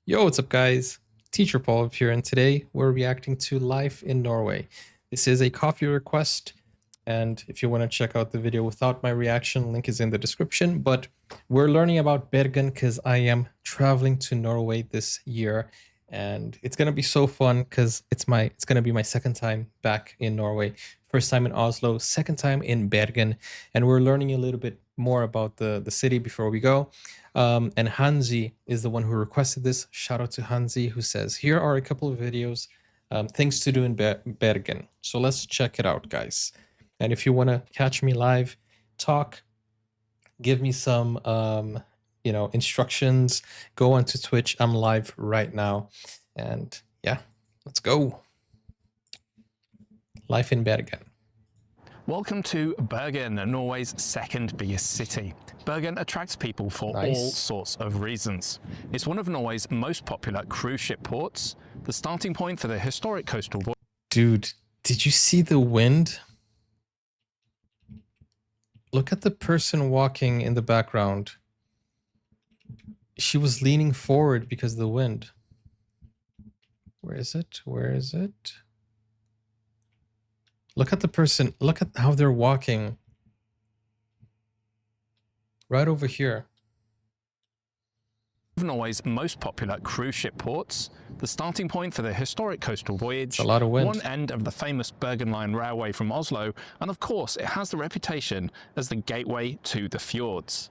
Yo, what's up, guys? Teacher Paul here, and today we're reacting to Life in Norway. This is a coffee request, and if you want to check out the video without my reaction, link is in the description. But we're learning about Bergen because I am traveling to Norway this year, and it's gonna be so fun because it's gonna be my second time back in Norway. First time in Oslo, second time in Bergen, and we're learning a little bit more about the city before we go. And Hansi is the one who requested this. Shout out to Hansi, who says, here are a couple of videos, things to do in Bergen. So let's check it out, guys. And if you want to catch me live, talk, give me some, instructions, go onto Twitch. I'm live right now. And yeah, let's go. Life in Bergen. Welcome to Bergen, Norway's second biggest city. Bergen attracts people for all sorts of reasons. It's one of Norway's most popular cruise ship ports, the starting point for the historic coastal voyage. Dude, did you see the wind? Look at the person walking in the background. She was leaning forward because of the wind. Where is it? Where is it? Look at the person. Look at how they're walking. Right over here. Norway's most popular cruise ship ports, the starting point for the historic coastal voyage, a lot of wind. One end of the famous Bergen Line railway from Oslo, and of course it has the reputation as the gateway to the fjords.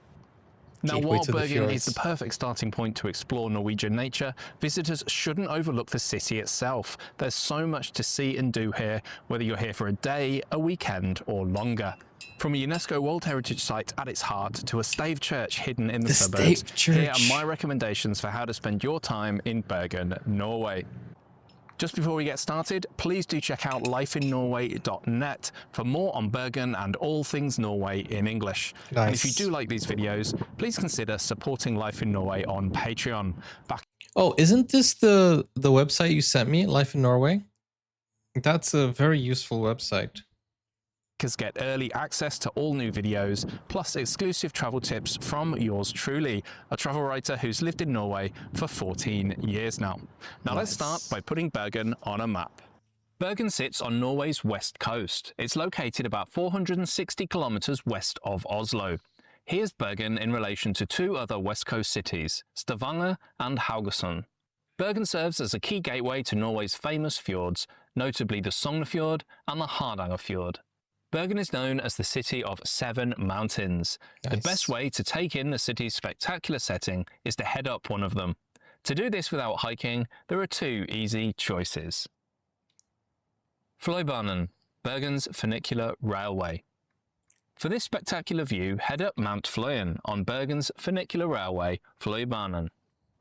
Now, while Bergen is the perfect starting point to explore Norwegian nature, visitors shouldn't overlook the city itself. There's so much to see and do here, whether you're here for a day, a weekend, or longer. From a UNESCO World Heritage Site at its heart to a stave church hidden in the suburbs, here are my recommendations for how to spend your time in Bergen, Norway. Just before we get started, please do check out lifeinnorway.net for more on Bergen and all things Norway in English. Nice. And if you do like these videos, please consider supporting Life in Norway on Patreon. Oh, isn't this the website you sent me, Life in Norway? That's a very useful website. Get early access to all new videos, plus exclusive travel tips from yours truly, a travel writer who's lived in Norway for 14 years now. Now let's start by putting Bergen on a map. Bergen sits on Norway's west coast. It's located about 460 kilometers west of Oslo. Here's Bergen in relation to two other west coast cities, Stavanger and Haugesund. Bergen serves as a key gateway to Norway's famous fjords, notably the Sognefjord and the Hardangerfjord. Bergen is known as the city of 7 mountains. Nice. The best way to take in the city's spectacular setting is to head up one of them. To do this without hiking, there are two easy choices. Flybanen, Bergen's funicular railway. For this spectacular view, head up Mount Flyen on Bergen's funicular railway, Flybanen.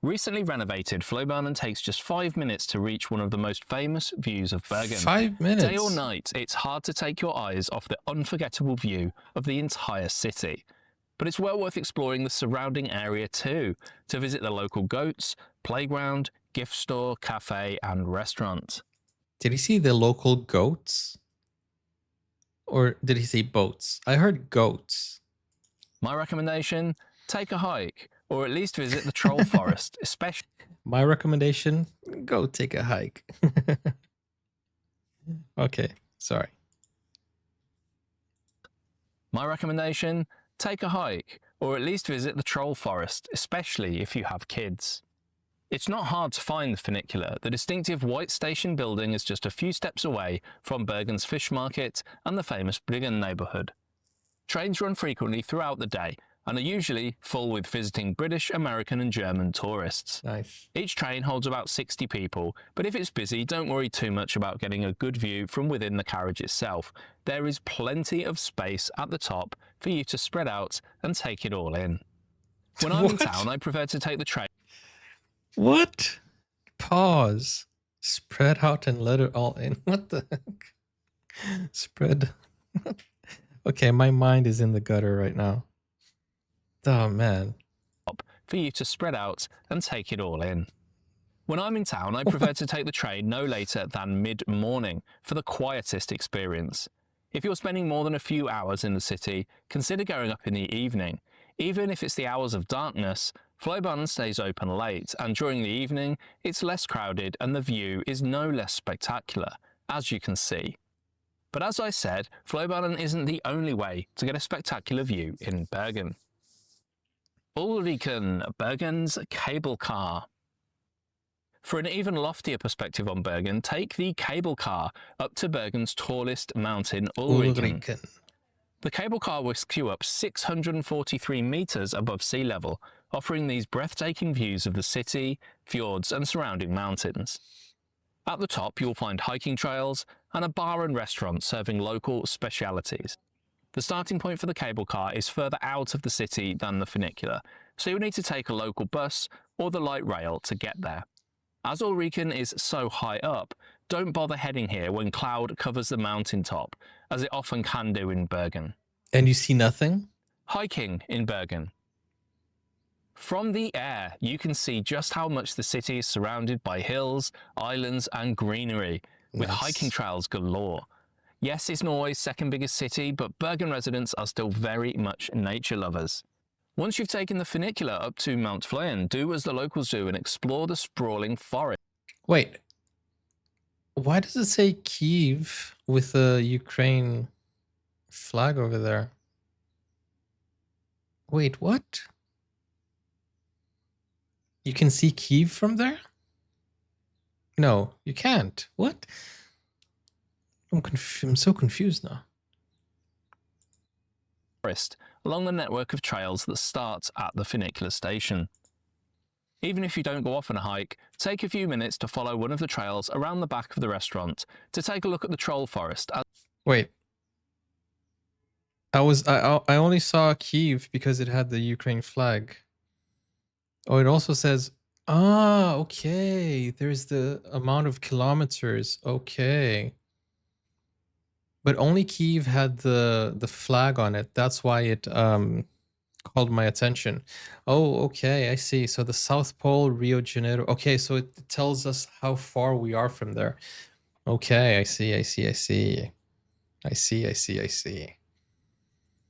Recently renovated, Flybanen takes just 5 minutes to reach one of the most famous views of Bergen. 5 minutes? Day or night, it's hard to take your eyes off the unforgettable view of the entire city. But it's well worth exploring the surrounding area too, to visit the local goats, playground, gift store, cafe and restaurant. Did he see the local goats? Or did he say boats? I heard goats. My recommendation, take a hike. Or at least visit the troll forest, especially. My recommendation, go take a hike. Okay, sorry. My recommendation, take a hike, or at least visit the troll forest, especially if you have kids. It's not hard to find the funicular. The distinctive white station building is just a few steps away from Bergen's fish market and the famous Bergen neighborhood. Trains run frequently throughout the day, and are usually full with visiting British, American and German tourists. Nice. Each train holds about 60 people, but if it's busy, don't worry too much about getting a good view from within the carriage itself. There is plenty of space at the top for you to spread out and take it all in. When I'm in town, I prefer to take the train. What? Pause. Spread out and let it all in. What the heck? Spread. Okay, my mind is in the gutter right now. Oh, man. For you to spread out and take it all in. When I'm in town, I prefer to take the train no later than mid-morning for the quietest experience. If you're spending more than a few hours in the city, consider going up in the evening. Even if it's the hours of darkness, Fløibanen stays open late, and during the evening, it's less crowded and the view is no less spectacular, as you can see. But as I said, Fløibanen isn't the only way to get a spectacular view in Bergen. Ulriken, Bergen's cable car. For an even loftier perspective on Bergen, take the cable car up to Bergen's tallest mountain, Ulriken. The cable car whisks you up 643 meters above sea level, offering these breathtaking views of the city, fjords, and surrounding mountains. At the top, you'll find hiking trails and a bar and restaurant serving local specialities. The starting point for the cable car is further out of the city than the funicular, so you'll need to take a local bus or the light rail to get there. As Ulriken is so high up, don't bother heading here when cloud covers the mountaintop, as it often can do in Bergen. And you see nothing? Hiking in Bergen. From the air, you can see just how much the city is surrounded by hills, islands, and greenery, with hiking trails galore. Yes, it's Norway's second biggest city, but Bergen residents are still very much nature lovers. Once you've taken the funicular up to Mount Fløyen, do as the locals do and explore the sprawling forest. Wait, why does it say Kyiv with the Ukraine flag over there? Wait, what? You can see Kyiv from there? No, you can't. What? I'm so confused now. Forest along the network of trails that starts at the funicular station. Even if you don't go off on a hike, take a few minutes to follow one of the trails around the back of the restaurant to take a look at the troll forest. Wait. I only saw Kyiv because it had the Ukraine flag. Oh, it also says, okay, there's the amount of kilometers. Okay. But only Kyiv had the flag on it. That's why it called my attention. Oh, okay, I see. So the South Pole, Rio de Janeiro. Okay, so it tells us how far we are from there. Okay, I see.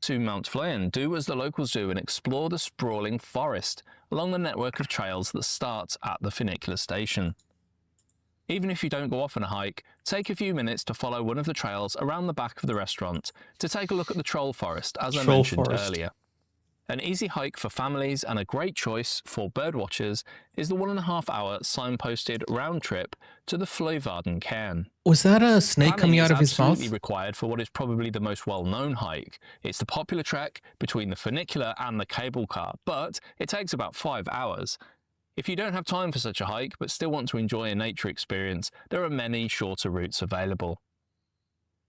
To Mount Fløyen, do as the locals do and explore the sprawling forest along the network of trails that starts at the funicular station. Even if you don't go off on a hike, take a few minutes to follow one of the trails around the back of the restaurant to take a look at the troll forest, as I mentioned earlier. An easy hike for families and a great choice for birdwatchers is the 1.5-hour signposted round trip to the Fløivarden cairn. Was that a snake coming out of his mouth? Absolutely required for what is probably the most well-known hike. It's the popular trek between the funicular and the cable car, but it takes about 5 hours. If you don't have time for such a hike but still want to enjoy a nature experience, there are many shorter routes available.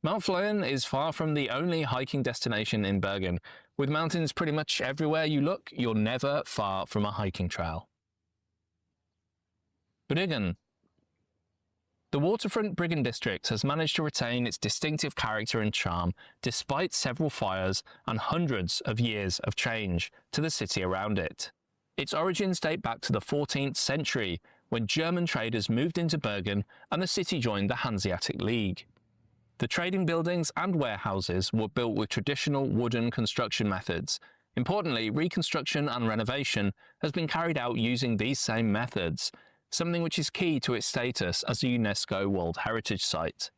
Mount Fløyen is far from the only hiking destination in Bergen. With mountains pretty much everywhere you look, you're never far from a hiking trail. Bergen. The waterfront Bergen district has managed to retain its distinctive character and charm despite several fires and hundreds of years of change to the city around it. Its origins date back to the 14th century, when German traders moved into Bergen and the city joined the Hanseatic League. The trading buildings and warehouses were built with traditional wooden construction methods. Importantly, reconstruction and renovation has been carried out using these same methods, something which is key to its status as a UNESCO World Heritage Site.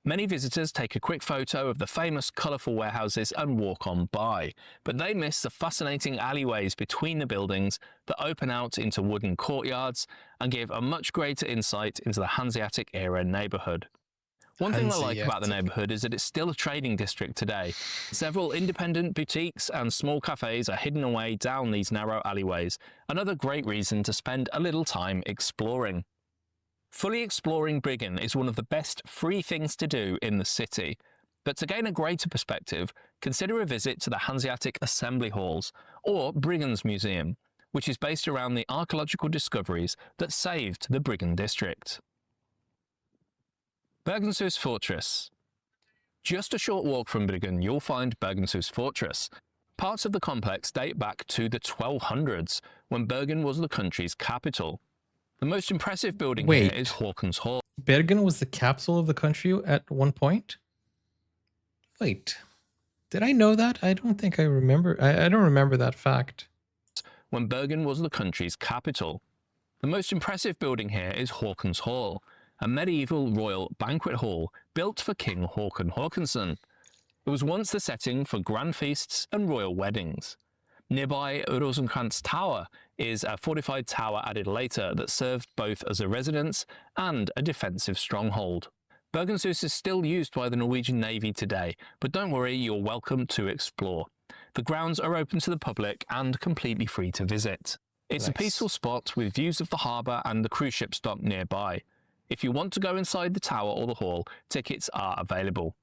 Many visitors take a quick photo of the famous colourful warehouses and walk on by, but they miss the fascinating alleyways between the buildings that open out into wooden courtyards and give a much greater insight into the Hanseatic era neighbourhood. One thing I like about the neighbourhood is that it's still a trading district today. Several independent boutiques and small cafes are hidden away down these narrow alleyways, another great reason to spend a little time exploring. Fully exploring Bergen is one of the best free things to do in the city, but to gain a greater perspective, consider a visit to the Hanseatic Assembly Halls or Bergen's Museum, which is based around the archaeological discoveries that saved the Bergen district. Bergenshus Fortress. Just a short walk from Bergen, you'll find Bergenshus Fortress. Parts of the complex date back to the 1200s, when Bergen was the country's capital. The most impressive building here is Håkon's Hall. Bergen was the capital of the country at one point? Wait, did I know that? I don't think I remember. I don't remember that fact. when Bergen was the country's capital. The most impressive building here is Haakon's Hall, a medieval royal banquet hall built for King Haakon Haakonsson. It was once the setting for grand feasts and royal weddings. Nearby Rosenkrantz Tower is a fortified tower added later that served both as a residence and a defensive stronghold. Bergenshus is still used by the Norwegian Navy today, but don't worry, you're welcome to explore. The grounds are open to the public and completely free to visit. It's a peaceful spot with views of the harbour and the cruise ship dock nearby. If you want to go inside the tower or the hall, tickets are available.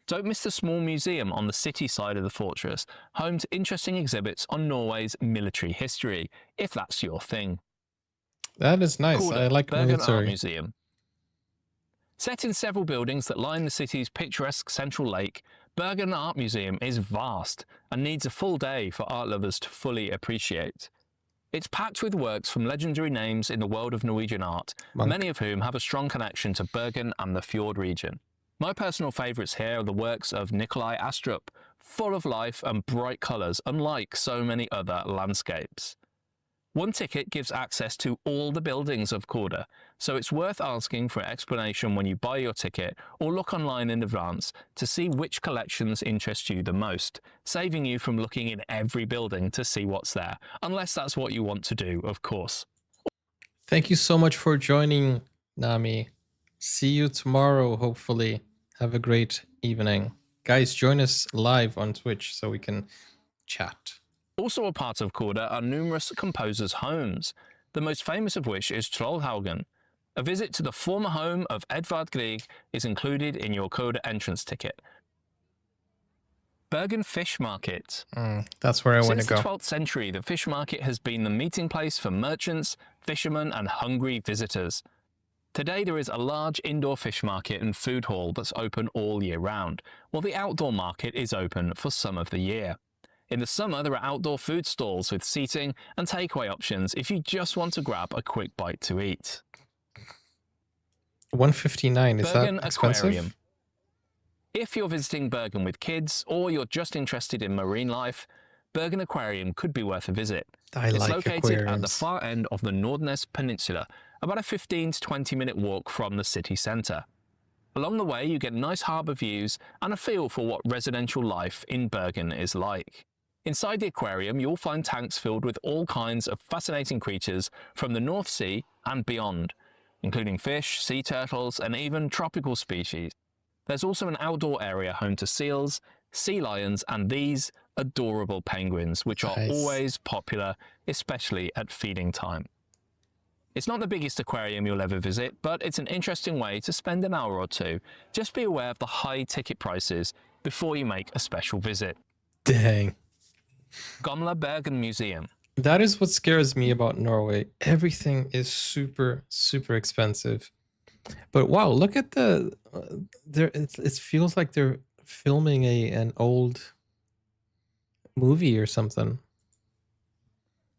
Don't miss the small museum on the city side of the fortress, home to interesting exhibits on Norway's military history, if that's your thing. That is nice. I like Bergen Art military. Museum. Set in several buildings that line the city's picturesque central lake, Bergen Art Museum is vast and needs a full day for art lovers to fully appreciate. It's packed with works from legendary names in the world of Norwegian art, many of whom have a strong connection to Bergen and the fjord region. My personal favourites here are the works of Nikolai Astrup, full of life and bright colours, unlike so many other landscapes. One ticket gives access to all the buildings of Korda, so it's worth asking for an explanation when you buy your ticket or look online in advance to see which collections interest you the most, saving you from looking in every building to see what's there, unless that's what you want to do, of course. Thank you so much for joining, Nami. See you tomorrow, hopefully. Have a great evening. Guys, join us live on Twitch so we can chat. Also a part of Korda are numerous composers' homes, the most famous of which is Trollhaugen. A visit to the former home of Edvard Grieg is included in your Korda entrance ticket. Bergen Fish Market. That's where I want to Since go. the 12th century, the fish market has been the meeting place for merchants, fishermen and hungry visitors. Today there is a large indoor fish market and food hall that's open all year round, while the outdoor market is open for some of the year. In the summer, there are outdoor food stalls with seating and takeaway options if you just want to grab a quick bite to eat. 159, is Bergen that expensive? Aquarium. If you're visiting Bergen with kids or you're just interested in marine life, Bergen Aquarium could be worth a visit. It's located at the far end of the Nordnes Peninsula, about a 15 to 20 minute walk from the city centre. Along the way, you get nice harbour views and a feel for what residential life in Bergen is like. Inside the aquarium, you'll find tanks filled with all kinds of fascinating creatures from the North Sea and beyond, including fish, sea turtles, and even tropical species. There's also an outdoor area home to seals, sea lions, and these adorable penguins, which are always popular, especially at feeding time. It's not the biggest aquarium you'll ever visit, but it's an interesting way to spend an hour or two. Just be aware of the high ticket prices before you make a special visit. Dang. Gamla Bergen Museum. That is what scares me about Norway. Everything is super, super expensive. But wow, look at the... it feels like they're filming an old movie or something.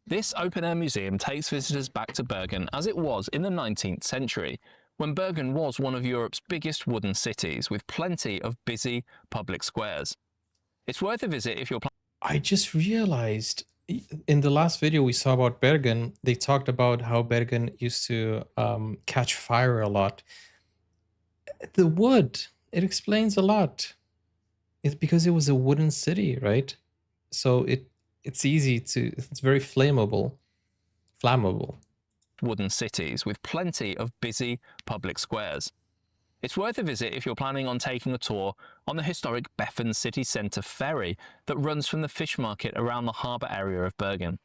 This open-air museum takes visitors back to Bergen as it was in the 19th century, when Bergen was one of Europe's biggest wooden cities with plenty of busy public squares. It's worth a visit if you're planning. I just realized in the last video we saw about Bergen, they talked about how Bergen used to catch fire a lot. The wood, it explains a lot. It's because it was a wooden city, right? So it's easy to, it's very flammable. Wooden cities with plenty of busy public squares. It's worth a visit if you're planning on taking a tour on the historic Beffen city centre ferry that runs from the fish market around the harbour area of Bergen.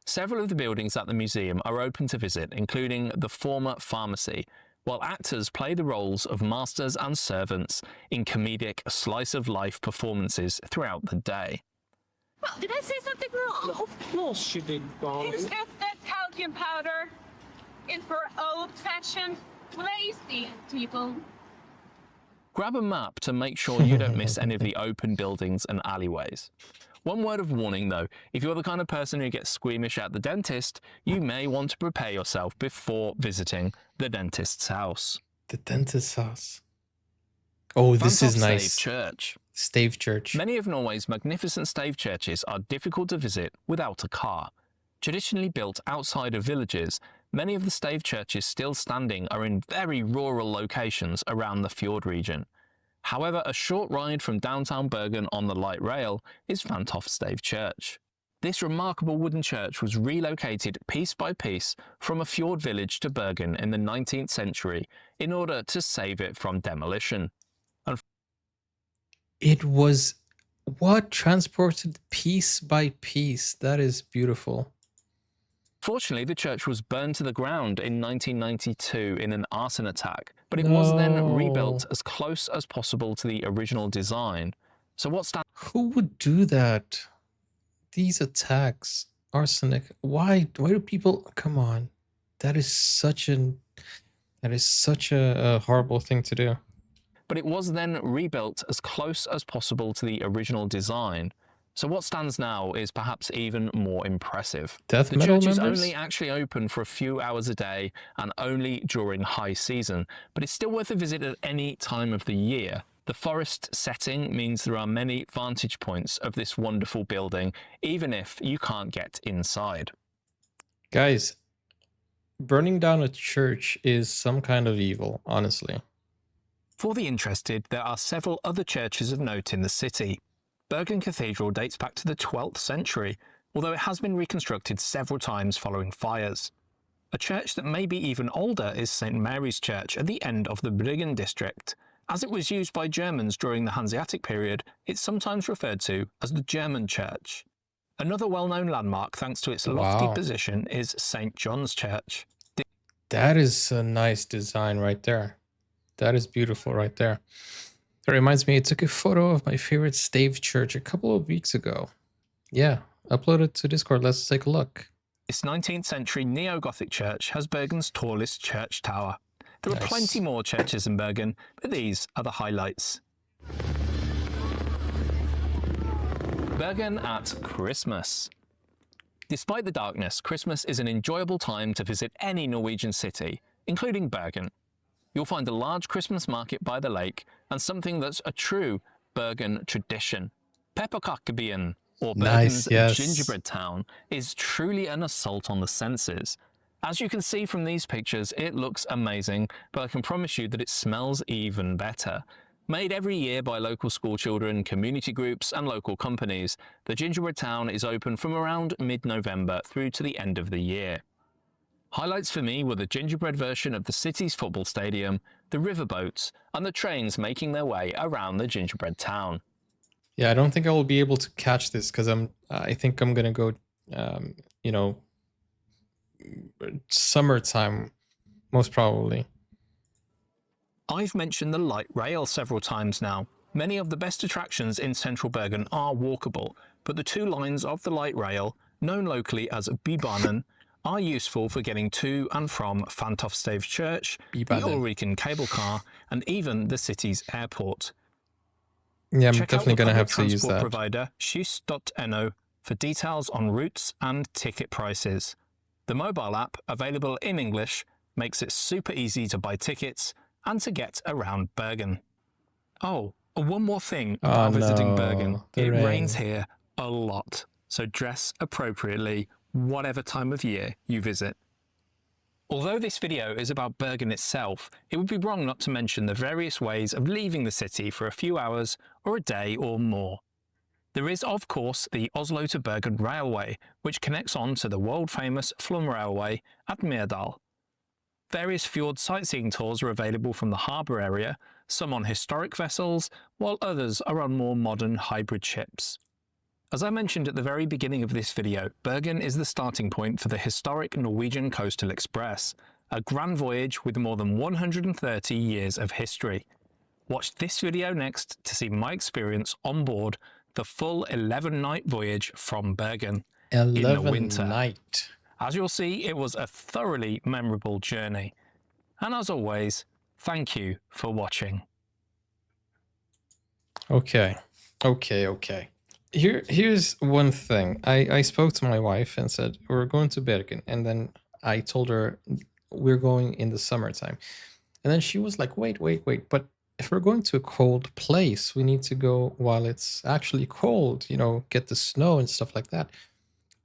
Several of the buildings at the museum are open to visit, including the former pharmacy, while actors play the roles of masters and servants in comedic slice-of-life performances throughout the day. Well, did I say something wrong? Of course you did, darling. It's just that talcum powder is for old-fashioned, lazy people. Grab a map to make sure you don't miss any of the open buildings and alleyways. One word of warning though, if you're the kind of person who gets squeamish at the dentist, you may want to prepare yourself before visiting the dentist's house. The dentist's house. Oh, this is nice. Stave Church. Stave Church. Many of Norway's magnificent stave churches are difficult to visit without a car. Traditionally built outside of villages, many of the stave churches still standing are in very rural locations around the fjord region. However, a short ride from downtown Bergen on the light rail is Fantoft Stave Church. This remarkable wooden church was relocated piece by piece from a fjord village to Bergen in the 19th century in order to save it from demolition. It was what transported piece by piece. That is beautiful. Fortunately, the church was burned to the ground in 1992 in an arson attack, but it was then rebuilt as close as possible to the original design. So what stands Who would do that? These attacks, arsenic. Why do people? Come on, that is such a horrible thing to do. but it was then rebuilt as close as possible to the original design. So what stands now is perhaps even more impressive. Death The metal church is members? only actually open for a few hours a day and only during high season, but it's still worth a visit at any time of the year. The forest setting means there are many vantage points of this wonderful building, even if you can't get inside. Guys, burning down a church is some kind of evil, honestly. For the interested, there are several other churches of note in the city. Bergen Cathedral dates back to the 12th century, although it has been reconstructed several times following fires. A church that may be even older is St. Mary's Church at the end of the Bergen district. As it was used by Germans during the Hanseatic period, it's sometimes referred to as the German Church. Another well-known landmark, thanks to its lofty position, is St. John's Church. That is a nice design right there. That is beautiful right there. That reminds me, I took a photo of my favorite stave church a couple of weeks ago. Yeah, upload it to Discord. Let's take a look. This 19th century neo-Gothic church has Bergen's tallest church tower. There are plenty more churches in Bergen, but these are the highlights. Bergen at Christmas. Despite the darkness, Christmas is an enjoyable time to visit any Norwegian city, including Bergen. You'll find a large Christmas market by the lake and something that's a true Bergen tradition. Pepperkakebyen, or Bergen's gingerbread town, is truly an assault on the senses. As you can see from these pictures, it looks amazing, but I can promise you that it smells even better. Made every year by local schoolchildren, community groups and local companies, the gingerbread town is open from around mid-November through to the end of the year. Highlights for me were the gingerbread version of the city's football stadium, the riverboats, and the trains making their way around the gingerbread town. Yeah, I don't think I will be able to catch this because I think I'm gonna go, you know, summertime, most probably. I've mentioned the light rail several times now. Many of the best attractions in central Bergen are walkable, but the two lines of the light rail, known locally as Bybanen, are useful for getting to and from Fantoft Stave Church, the Ulriken cable car, and even the city's airport. Yeah, I'm Check definitely going to have to use that. Transport provider Skyss.no for details on routes and ticket prices. The mobile app, available in English, makes it super easy to buy tickets and to get around Bergen. Oh, one more thing about visiting Bergen. It rains here a lot, so dress appropriately whatever time of year you visit. Although this video is about Bergen itself, it would be wrong not to mention the various ways of leaving the city for a few hours or a day or more. There is, of course, the Oslo to Bergen Railway, which connects on to the world-famous Flum Railway at Myrdal. Various fjord sightseeing tours are available from the harbour area, some on historic vessels, while others are on more modern hybrid ships. As I mentioned at the very beginning of this video, Bergen is the starting point for the historic Norwegian Coastal Express, a grand voyage with more than 130 years of history. Watch this video next to see my experience on board the full 11-night voyage from Bergen in the winter. As you'll see, it was a thoroughly memorable journey. And as always, thank you for watching. Okay. Here's one thing. I spoke to my wife and said, we're going to Bergen. And then I told her we're going in the summertime. And then she was like, wait. But if we're going to a cold place, we need to go while it's actually cold, you know, get the snow and stuff like that.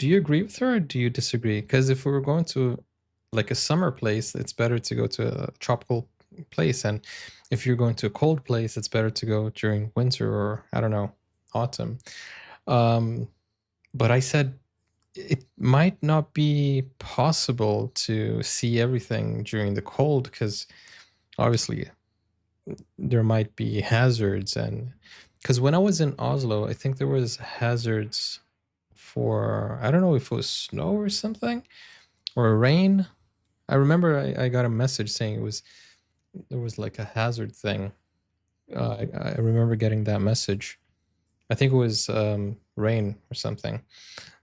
do you agree with her or do you disagree? Because if we were going to like a summer place, it's better to go to a tropical place, and if you're going to a cold place, it's better to go during winter or I don't know, autumn. But I said it might not be possible to see everything during the cold because obviously there might be hazards, and because when I was in Oslo, I think there was hazards for I don't know if it was snow or something or rain. I remember I got a message saying there was like a hazard thing. I remember getting that message. I think it was rain or something.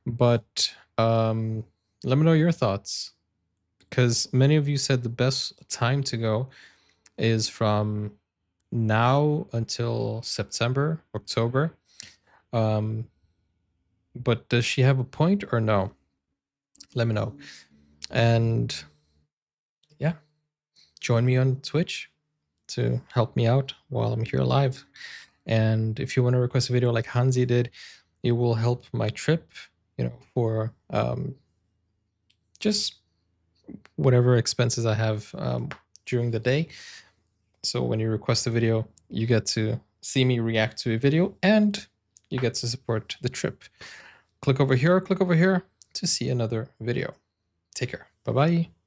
But let me know your thoughts, because many of you said the best time to go is from now until September, October. But does she have a point or no? Let me know. And yeah, join me on Twitch to help me out while I'm here live. And if you want to request a video like Hansi did, it will help my trip, for just whatever expenses I have during the day. So when you request a video, you get to see me react to a video and you get to support the trip. Click over here to see another video. Take care. Bye-bye.